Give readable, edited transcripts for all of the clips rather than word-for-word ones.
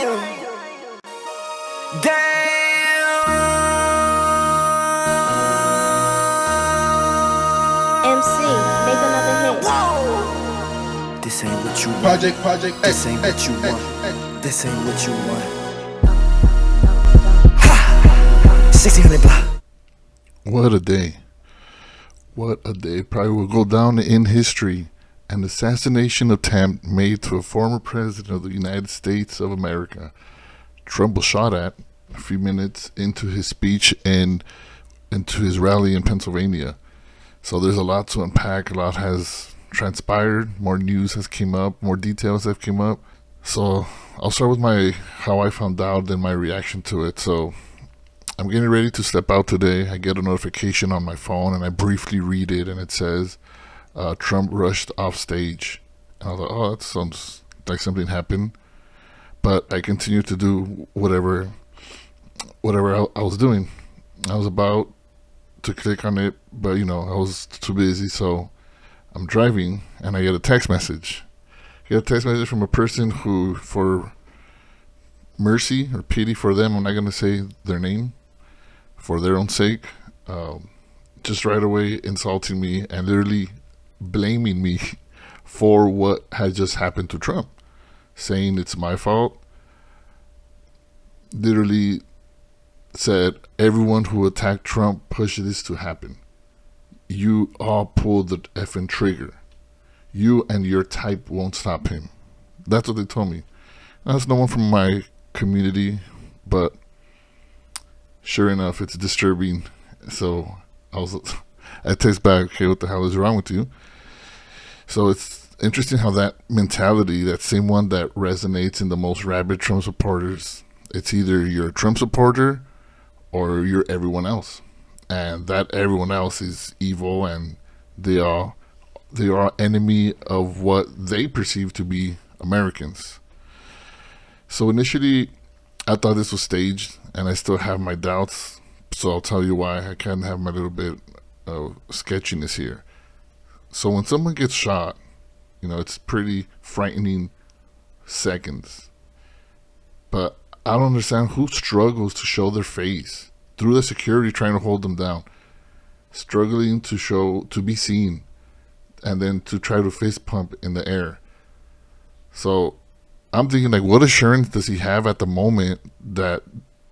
MC, make another hit. This ain't what you want. Project, This ain't what you want. This ain't what you want. 1600 block. What a day. What a day. Probably will go down in history. An assassination attempt made to a former president of the United States of America. Trump was shot at a few minutes into his speech and into his rally in Pennsylvania. So there's a lot to unpack. A lot has transpired. More news has came up. More details have come up. So I'll start with how I found out and my reaction to it. So I'm getting ready to step out today. I get a notification on my phone and I briefly read it, and it says Trump rushed off stage. And I was like, oh, that sounds like something happened. But I continued to do whatever I was doing. I was about to click on it, but I was too busy. So I'm driving and I get a text message. I get a text message from a person who, for mercy or pity for them, I'm not going to say their name for their own sake, just right away insulting me and literally blaming me for what had just happened to Trump, saying it's my fault. Literally said, everyone who attacked Trump pushed this to happen. You all pulled the effing trigger. You and your type won't stop him. That's what they told me. That's no one from my community, but sure enough, it's disturbing. So I text back, okay, what the hell is wrong with you? So it's interesting how that mentality, that same one that resonates in the most rabid Trump supporters, it's either you're a Trump supporter or you're everyone else. And that everyone else is evil, and they are enemy of what they perceive to be Americans. So initially, I thought this was staged, and I still have my doubts. So I'll tell you why. I kind of have my little bit of sketchiness here. So when someone gets shot, it's pretty frightening seconds. But I don't understand who struggles to show their face through the security trying to hold them down, struggling to be seen, and then to try to fist pump in the air. So I'm thinking, what assurance does he have at the moment that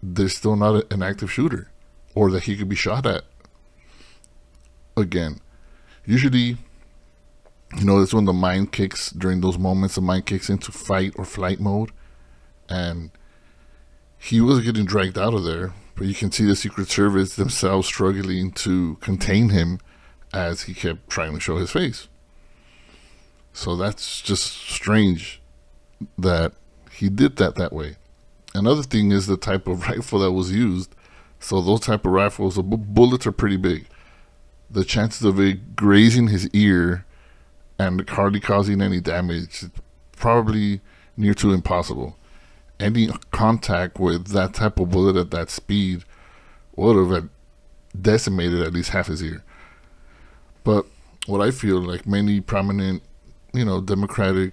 there's still not an active shooter, or that he could be shot at again? Usually, that's when the mind kicks, during those moments, the mind kicks into fight or flight mode. And he was getting dragged out of there, but you can see the Secret Service themselves struggling to contain him as he kept trying to show his face. So that's just strange that he did that way. Another thing is the type of rifle that was used. So those type of rifles, the bullets are pretty big. The chances of it grazing his ear and hardly causing any damage is probably near to impossible. Any contact with that type of bullet at that speed would have decimated at least half his ear. But what I feel like many prominent, Democratic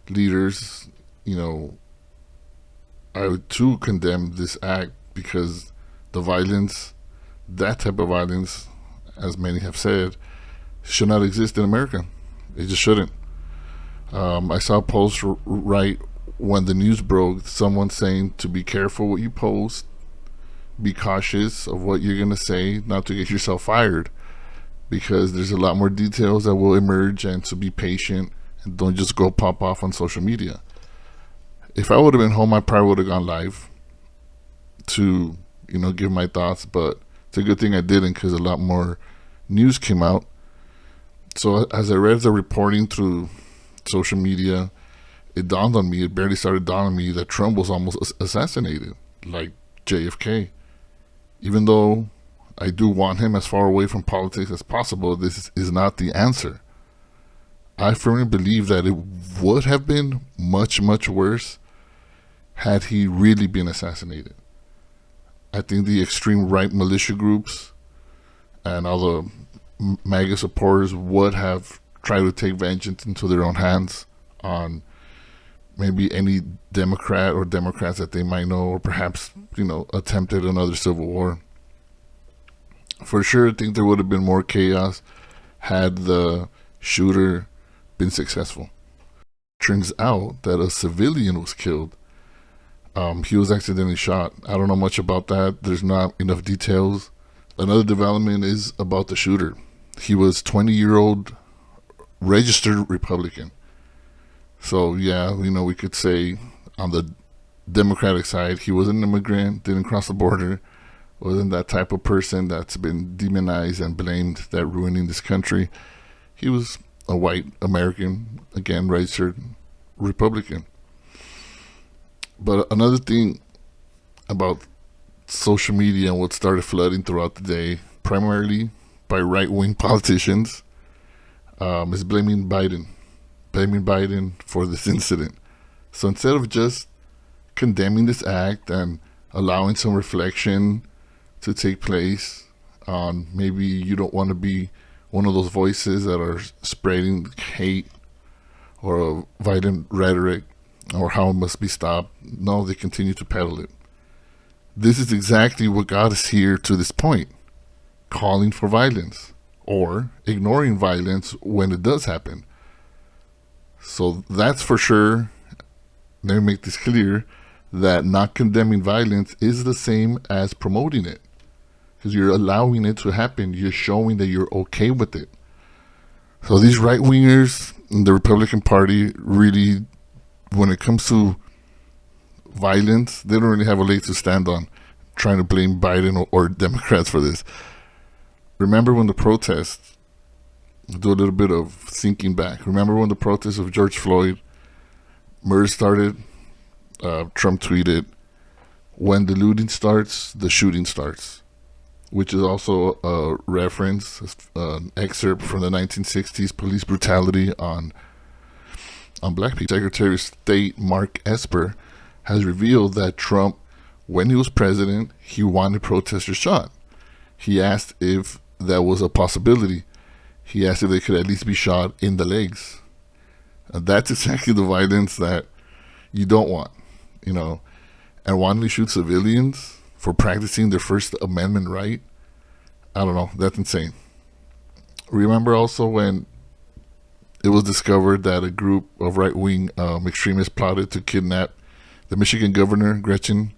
leaders, I would too condemn this act, because the violence, that type of violence, as many have said, should not exist in America. It just shouldn't. I saw a post right when the news broke, someone saying to be careful what you post, be cautious of what you're going to say, not to get yourself fired, because there's a lot more details that will emerge, and to be patient and don't just go pop off on social media. If I would have been home, I probably would have gone live to, give my thoughts, but it's a good thing I didn't, because a lot more news came out. So as I read the reporting through social media, it barely started dawning on me that Trump was almost assassinated, like JFK. Even though I do want him as far away from politics as possible, this is not the answer. I firmly believe that it would have been much, much worse had he really been assassinated. I think the extreme right militia groups and all the MAGA supporters would have tried to take vengeance into their own hands on maybe any Democrat or Democrats that they might know, or perhaps, attempted another civil war. For sure, I think there would have been more chaos had the shooter been successful. Turns out that a civilian was killed. He was accidentally shot. I don't know much about that. There's not enough details. Another development is about the shooter. He was 20-year-old registered Republican. So yeah, we could say on the Democratic side, he was an immigrant, didn't cross the border, wasn't that type of person that's been demonized and blamed that ruining this country. He was a white American, again, registered Republican. But another thing about social media and what started flooding throughout the day, primarily by right-wing politicians, is blaming Biden for this incident. So instead of just condemning this act and allowing some reflection to take place on maybe you don't want to be one of those voices that are spreading hate or violent rhetoric or how it must be stopped, no, they continue to peddle it. This is exactly what got us here to this point, calling for violence or ignoring violence when it does happen. So that's for sure, let me make this clear, that not condemning violence is the same as promoting it. Because you're allowing it to happen. You're showing that you're okay with it. So these right-wingers in the Republican Party really, when it comes to violence, they don't really have a leg to stand on trying to blame Biden or Democrats for this. Remember when the protests, do a little bit of thinking back. Remember when the protests of George Floyd, murder started, Trump tweeted, when the looting starts, the shooting starts, which is also a reference, an excerpt from the 1960s police brutality on black people. Secretary of State Mark Esper has revealed that Trump, when he was president, he wanted protesters shot. He asked if that was a possibility. He asked if they could at least be shot in the legs. And that's exactly the violence that you don't want, And wanting to shoot civilians for practicing their First Amendment right, I don't know, that's insane. Remember also when it was discovered that a group of right-wing extremists plotted to kidnap the Michigan governor, Gretchen.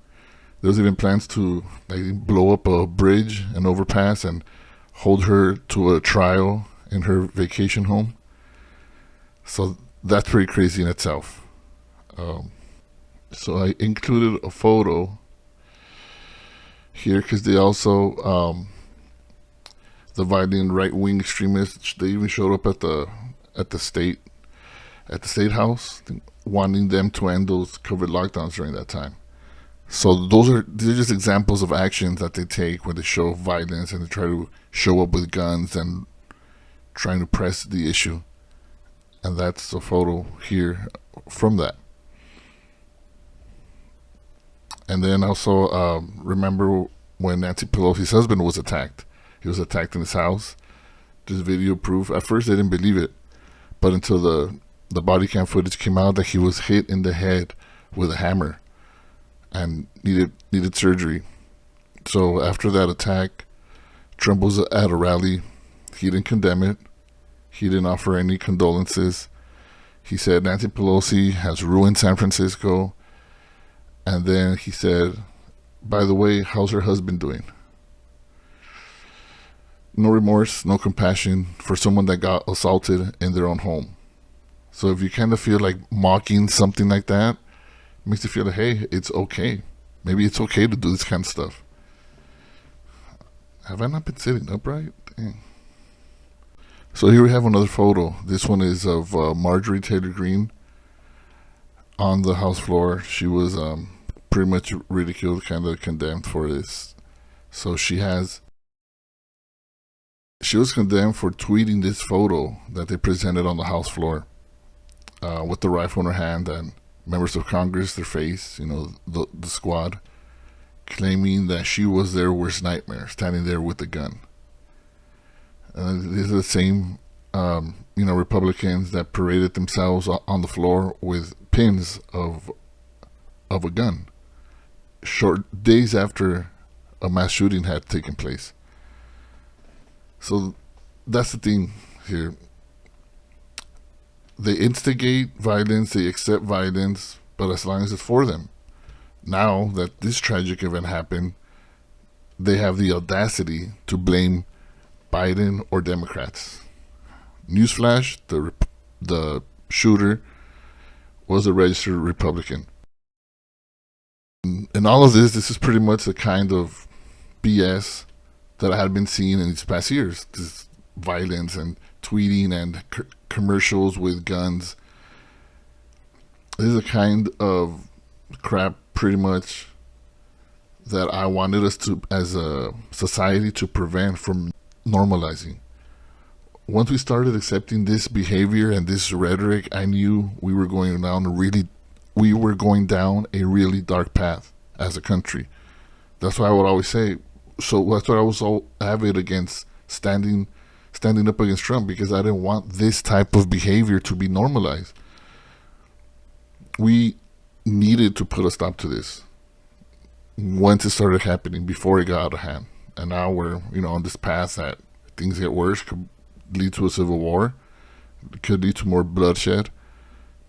There was even plans to blow up a bridge, an overpass, and hold her to a trial in her vacation home. So that's pretty crazy in itself. So I included a photo here because they also, the violent right-wing extremists, they even showed up at the state house, wanting them to end those COVID lockdowns during that time. So these are just examples of actions that they take when they show violence and they try to show up with guns and trying to press the issue. And that's a photo here from that. And then also remember when Nancy Pelosi's husband was attacked. He was attacked in his house. There's video proof. At first they didn't believe it, but until the body cam footage came out that he was hit in the head with a hammer and needed surgery. So after that attack, Trump was at a rally. He didn't condemn it. He didn't offer any condolences. He said Nancy Pelosi has ruined San Francisco. And then he said, by the way, how's her husband doing? No remorse, no compassion for someone that got assaulted in their own home. So if you kind of feel like mocking something like that, it makes you feel like, hey, it's okay. Maybe it's okay to do this kind of stuff. Have I not been sitting upright? Dang. So here we have another photo. This one is of Marjorie Taylor Greene on the House floor. She was pretty much ridiculed, kind of condemned for this. So she was condemned for tweeting this photo that they presented on the House floor with the rifle in her hand and members of Congress, their face, the squad, claiming that she was their worst nightmare, standing there with a gun. These are the same Republicans that paraded themselves on the floor with pins of a gun, short days after a mass shooting had taken place. So that's the thing here. They instigate violence, they accept violence, but as long as it's for them. Now that this tragic event happened, they have the audacity to blame Biden or Democrats. Newsflash: the shooter was a registered Republican. And all of this is pretty much the kind of BS that I had been seeing in these past years. This violence and tweeting and commercials with guns. This is a kind of crap, pretty much, that I wanted us to, as a society, to prevent from normalizing. Once we started accepting this behavior and this rhetoric, I knew we were going down a really dark path as a country. That's why I would always say. So that's why I was so avid against standing up against Trump, because I didn't want this type of behavior to be normalized. We needed to put a stop to this once it started happening, before it got out of hand. And now we're, on this path that things get worse, could lead to a civil war, could lead to more bloodshed,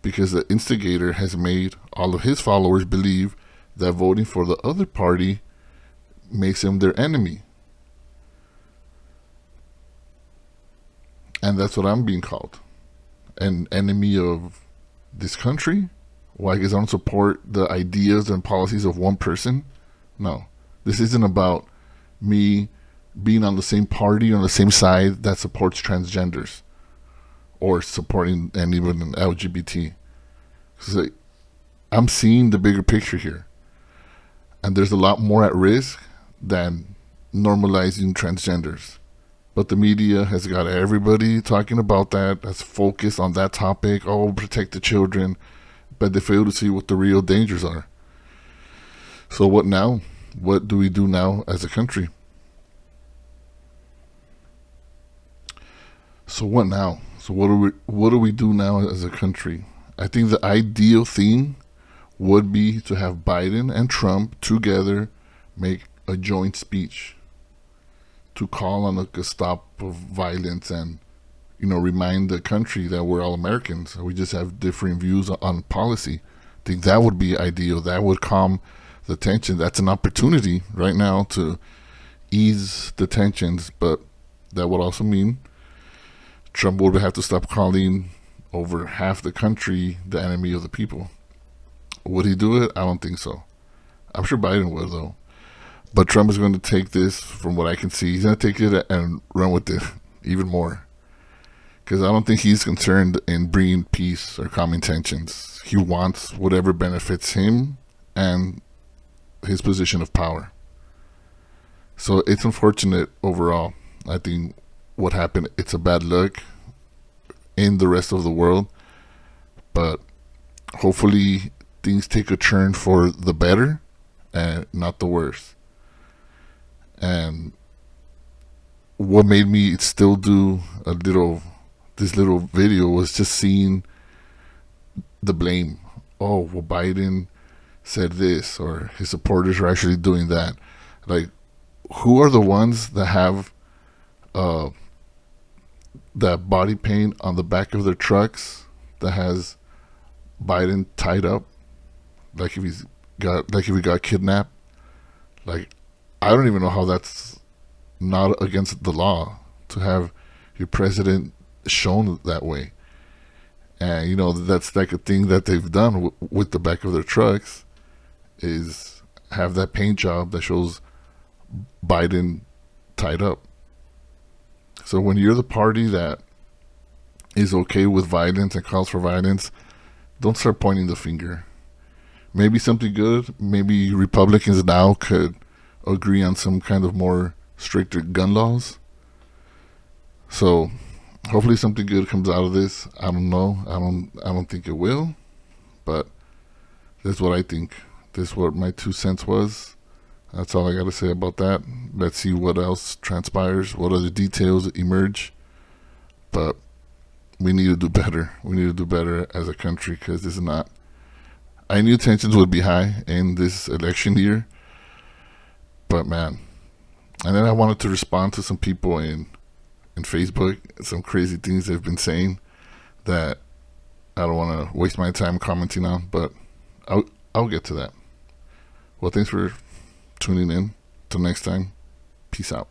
because the instigator has made all of his followers believe that voting for the other party makes him their enemy. And that's what I'm being called. An enemy of this country? Why? Because I don't support the ideas and policies of one person? No. This isn't about me being on the same party, on the same side that supports transgenders or supporting anyone LGBT. So I'm seeing the bigger picture here. And there's a lot more at risk than normalizing transgenders. But the media has got everybody talking about that, has focused on that topic. Oh, protect the children. But they fail to see what the real dangers are. So what now? What do we do now as a country? So what now? So what do we do now as a country? I think the ideal thing would be to have Biden and Trump together make a joint speech to call on a stop of violence and, remind the country that we're all Americans. We just have different views on policy. I think that would be ideal. That would calm the tension. That's an opportunity right now to ease the tensions, but that would also mean Trump would have to stop calling over half the country the enemy of the people. Would he do it? I don't think so. I'm sure Biden would, though. But Trump is going to take this, from what I can see, he's going to take it and run with it even more. Because I don't think he's concerned in bringing peace or calming tensions. He wants whatever benefits him and his position of power. So it's unfortunate overall. I think what happened, it's a bad look in the rest of the world. But hopefully things take a turn for the better and not the worse. And what made me still do this little video was just seeing the blame. Oh, well, Biden said this, or his supporters are actually doing that. Like, who are the ones that have that body paint on the back of their trucks that has Biden tied up, like if he got kidnapped? Like, I don't even know how that's not against the law to have your president shown that way. And that's like a thing that they've done with the back of their trucks, is have that paint job that shows Biden tied up. So when you're the party that is okay with violence and calls for violence, don't start pointing the finger. Maybe something good. Maybe Republicans now could agree on some kind of more stricter gun laws. So hopefully something good comes out of this. I don't know. I don't think it will, but that's what I think. This is what my 2 cents was. That's all I got to say about that. Let's see what else transpires, what other details emerge. But we need to do better. We need to do better as a country because this is not. I knew tensions would be high in this election year, but man. And then I wanted to respond to some people in Facebook, some crazy things they've been saying that I don't want to waste my time commenting on, but I'll get to that. Well, thanks for tuning in. Till next time, peace out.